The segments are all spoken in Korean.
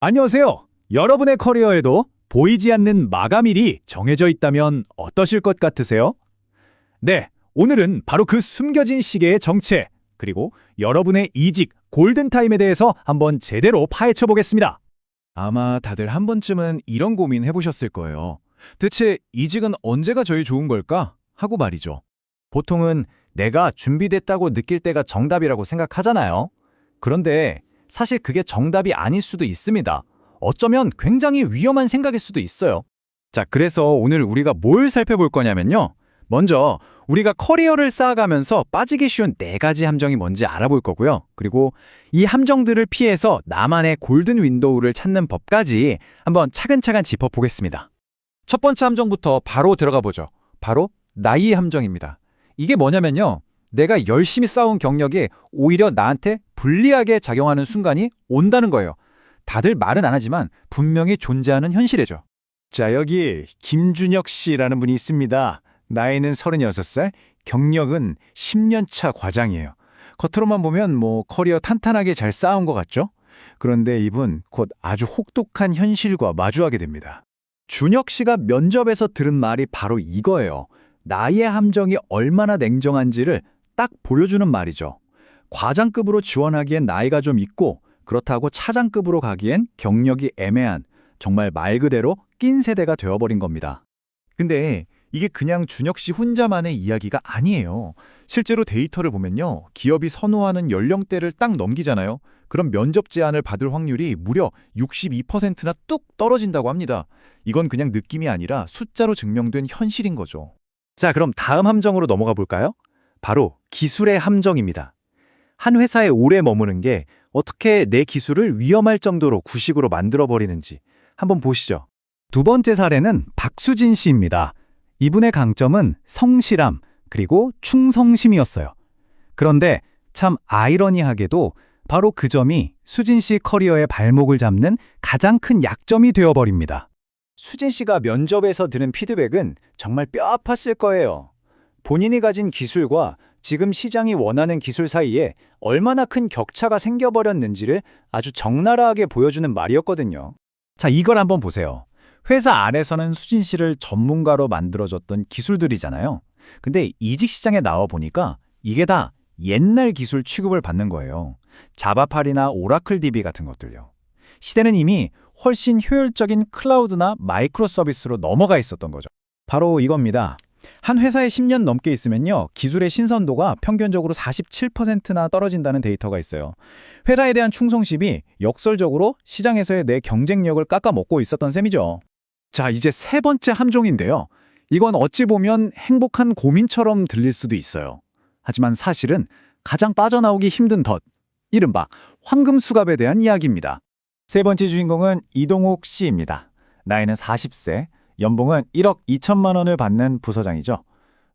안녕하세요. 여러분의 커리어에도 보이지 않는 마감일이 정해져 있다면 어떠실 것 같으세요? 네, 오늘은 바로 그 숨겨진 시계의 정체, 그리고 여러분의 이직, 골든타임에 대해서 한번 제대로 파헤쳐 보겠습니다. 아마 다들 한 번쯤은 이런 고민 해보셨을 거예요. 대체 이직은 언제가 제일 좋은 걸까? 하고 말이죠. 보통은 내가 준비됐다고 느낄 때가 정답이라고 생각하잖아요. 그런데 사실 그게 정답이 아닐 수도 있습니다. 어쩌면 굉장히 위험한 생각일 수도 있어요. 자, 그래서 오늘 우리가 뭘 살펴볼 거냐면요. 먼저 우리가 커리어를 쌓아가면서 빠지기 쉬운 4가지 함정이 뭔지 알아볼 거고요. 그리고 이 함정들을 피해서 나만의 골든 윈도우를 찾는 법까지 한번 차근차근 짚어보겠습니다. 첫 번째 함정부터 바로 들어가 보죠. 바로 나이의 함정입니다. 이게 뭐냐면요. 내가 열심히 쌓아온 경력이 오히려 나한테 불리하게 작용하는 순간이 온다는 거예요. 다들 말은 안 하지만 분명히 존재하는 현실이죠. 자, 여기 김준혁 씨라는 분이 있습니다. 나이는 36살, 경력은 10년 차 과장이에요. 겉으로만 보면 커리어 탄탄하게 잘 쌓아온 것 같죠? 그런데 이분 곧 아주 혹독한 현실과 마주하게 됩니다. 준혁 씨가 면접에서 들은 말이 바로 이거예요. 나이의 함정이 얼마나 냉정한지를 딱 보여주는 말이죠. 과장급으로 지원하기엔 나이가 좀 있고 그렇다고 차장급으로 가기엔 경력이 애매한 정말 말 그대로 낀 세대가 되어버린 겁니다. 근데 이게 그냥 준혁 씨 혼자만의 이야기가 아니에요. 실제로 데이터를 보면요. 기업이 선호하는 연령대를 딱 넘기잖아요. 그럼 면접 제안을 받을 확률이 무려 62%나 뚝 떨어진다고 합니다. 이건 그냥 느낌이 아니라 숫자로 증명된 현실인 거죠. 자, 그럼 다음 함정으로 넘어가 볼까요? 바로 기술의 함정입니다. 한 회사에 오래 머무는 게 어떻게 내 기술을 위험할 정도로 구식으로 만들어버리는지 한번 보시죠. 두 번째 사례는 박수진 씨입니다. 이분의 강점은 성실함 그리고 충성심이었어요. 그런데 참 아이러니하게도 바로 그 점이 수진 씨 커리어의 발목을 잡는 가장 큰 약점이 되어버립니다. 수진 씨가 면접에서 들은 피드백은 정말 뼈 아팠을 거예요. 본인이 가진 기술과 지금 시장이 원하는 기술 사이에 얼마나 큰 격차가 생겨버렸는지를 아주 적나라하게 보여주는 말이었거든요. 자, 이걸 한번 보세요. 회사 안에서는 수진 씨를 전문가로 만들어줬던 기술들이잖아요. 근데 이직 시장에 나와 보니까 이게 다 옛날 기술 취급을 받는 거예요. 자바팔이나 오라클 DB 같은 것들요. 시대는 이미 훨씬 효율적인 클라우드나 마이크로 서비스로 넘어가 있었던 거죠. 바로 이겁니다. 한 회사에 10년 넘게 있으면요. 기술의 신선도가 평균적으로 47%나 떨어진다는 데이터가 있어요. 회사에 대한 충성심이 역설적으로 시장에서의 내 경쟁력을 깎아먹고 있었던 셈이죠. 자, 이제 세 번째 함정인데요. 이건 어찌 보면 행복한 고민처럼 들릴 수도 있어요. 하지만 사실은 가장 빠져나오기 힘든 덫, 이른바 황금수갑에 대한 이야기입니다. 세 번째 주인공은 이동욱 씨입니다. 나이는 40세, 연봉은 1억 2천만 원을 받는 부서장이죠.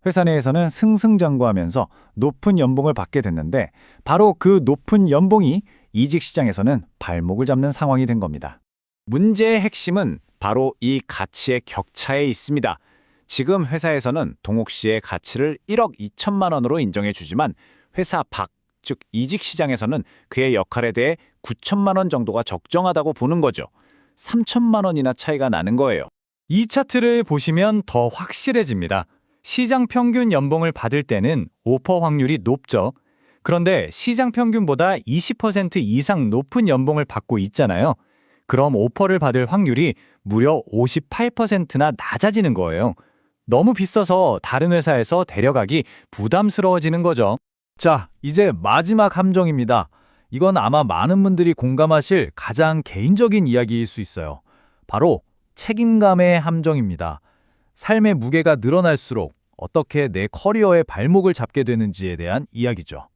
회사 내에서는 승승장구하면서 높은 연봉을 받게 됐는데 바로 그 높은 연봉이 이직 시장에서는 발목을 잡는 상황이 된 겁니다. 문제의 핵심은 바로 이 가치의 격차에 있습니다. 지금 회사에서는 동욱 씨의 가치를 1억 2천만 원으로 인정해 주지만 회사 밖, 즉 이직 시장에서는 그의 역할에 대해 9천만 원 정도가 적정하다고 보는 거죠. 3천만 원이나 차이가 나는 거예요. 이 차트를 보시면 더 확실해집니다. 시장 평균 연봉을 받을 때는 오퍼 확률이 높죠. 그런데 시장 평균보다 20% 이상 높은 연봉을 받고 있잖아요. 그럼 오퍼를 받을 확률이 무려 58%나 낮아지는 거예요. 너무 비싸서 다른 회사에서 데려가기 부담스러워지는 거죠. 자, 이제 마지막 함정입니다. 이건 아마 많은 분들이 공감하실 가장 개인적인 이야기일 수 있어요. 바로 책임감의 함정입니다. 삶의 무게가 늘어날수록 어떻게 내 커리어의 발목을 잡게 되는지에 대한 이야기죠.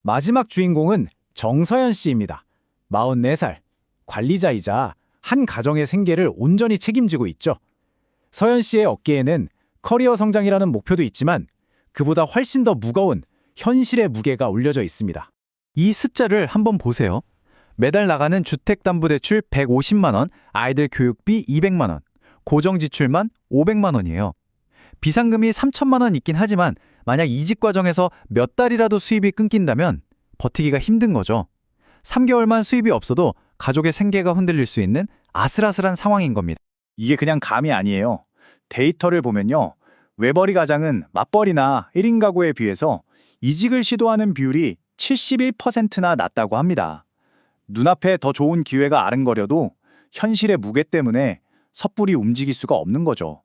마지막 주인공은 정서연 씨입니다. 44살, 관리자이자 한 가정의 생계를 온전히 책임지고 있죠. 서연 씨의 어깨에는 커리어 성장이라는 목표도 있지만 그보다 훨씬 더 무거운 현실의 무게가 올려져 있습니다. 이 숫자를 한번 보세요. 매달 나가는 주택담보대출 150만 원, 아이들 교육비 200만 원, 고정지출만 500만 원이에요. 비상금이 3천만 원 있긴 하지만 만약 이직 과정에서 몇 달이라도 수입이 끊긴다면 버티기가 힘든 거죠. 3개월만 수입이 없어도 가족의 생계가 흔들릴 수 있는 아슬아슬한 상황인 겁니다. 이게 그냥 감이 아니에요. 데이터를 보면요. 외벌이 가장은 맞벌이나 1인 가구에 비해서 이직을 시도하는 비율이 71%나 낮다고 합니다. 눈앞에 더 좋은 기회가 아른거려도 현실의 무게 때문에 섣불리 움직일 수가 없는 거죠.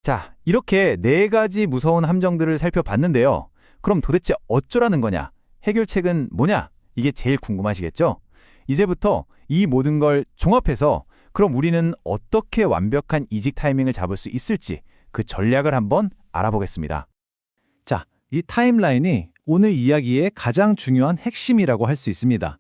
자, 이렇게 4가지 무서운 함정들을 살펴봤는데요. 그럼 도대체 어쩌라는 거냐? 해결책은 뭐냐? 이게 제일 궁금하시겠죠? 이제부터 이 모든 걸 종합해서 그럼 우리는 어떻게 완벽한 이직 타이밍을 잡을 수 있을지 그 전략을 한번 알아보겠습니다. 자, 이 타임라인이 오늘 이야기의 가장 중요한 핵심이라고 할 수 있습니다.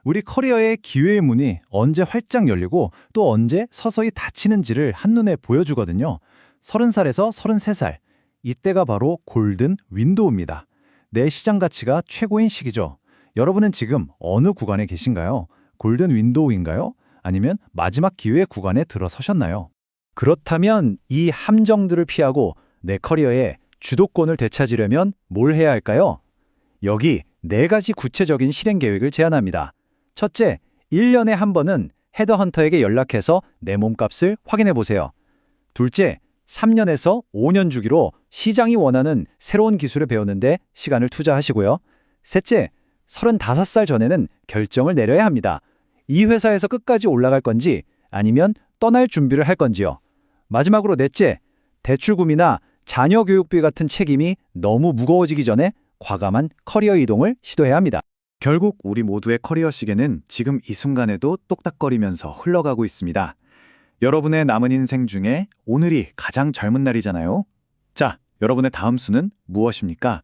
우리 커리어의 기회의 문이 언제 활짝 열리고 또 언제 서서히 닫히는지를 한눈에 보여주거든요. 30살에서 33살. 이때가 바로 골든 윈도우입니다. 내 시장 가치가 최고인 시기죠. 여러분은 지금 어느 구간에 계신가요? 골든 윈도우인가요? 아니면 마지막 기회 구간에 들어서셨나요? 그렇다면 이 함정들을 피하고 내 커리어의 주도권을 되찾으려면 뭘 해야 할까요? 여기 4가지 구체적인 실행 계획을 제안합니다. 첫째, 1년에 한 번은 헤더헌터에게 연락해서 내 몸값을 확인해 보세요. 둘째, 3년에서 5년 주기로 시장이 원하는 새로운 기술을 배우는데 시간을 투자하시고요. 셋째, 35살 전에는 결정을 내려야 합니다. 이 회사에서 끝까지 올라갈 건지 아니면 떠날 준비를 할 건지요. 마지막으로 넷째, 대출금이나 자녀 교육비 같은 책임이 너무 무거워지기 전에 과감한 커리어 이동을 시도해야 합니다. 결국 우리 모두의 커리어 시계는 지금 이 순간에도 똑딱거리면서 흘러가고 있습니다. 여러분의 남은 인생 중에 오늘이 가장 젊은 날이잖아요. 자, 여러분의 다음 수는 무엇입니까?